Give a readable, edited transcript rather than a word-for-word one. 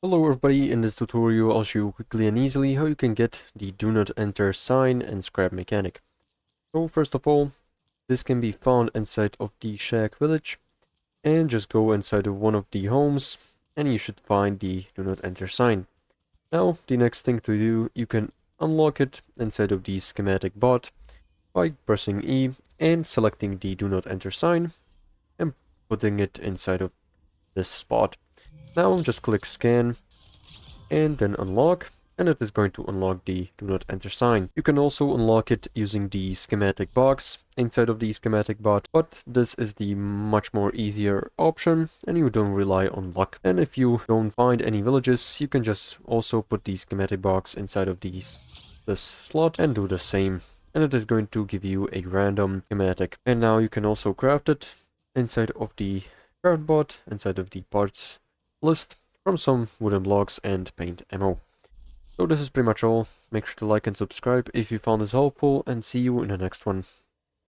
Hello everybody, in this tutorial I'll show you quickly and easily how you can get the do not enter sign and scrap mechanic. So first of all, this can be found inside of the shack village, and just go inside of one of the homes and you should find the do not enter sign. Now the next thing to do, you can unlock it inside of the schematic bot by pressing E and selecting the do not enter sign and putting it inside of this spot. Now just click scan and then unlock, and it is going to unlock the do not enter sign. You can also unlock it using the schematic box inside of the schematic bot, but this is the much more easier option and you don't rely on luck. And if you don't find any villages, you can just also put the schematic box inside of this slot and do the same, and it is going to give you a random schematic. And now you can also craft it inside of the craft bot, inside of the parts list, from some wooden blocks and paint ammo. So this is pretty much all. Make sure to like and subscribe if you found this helpful, and see you in the next one.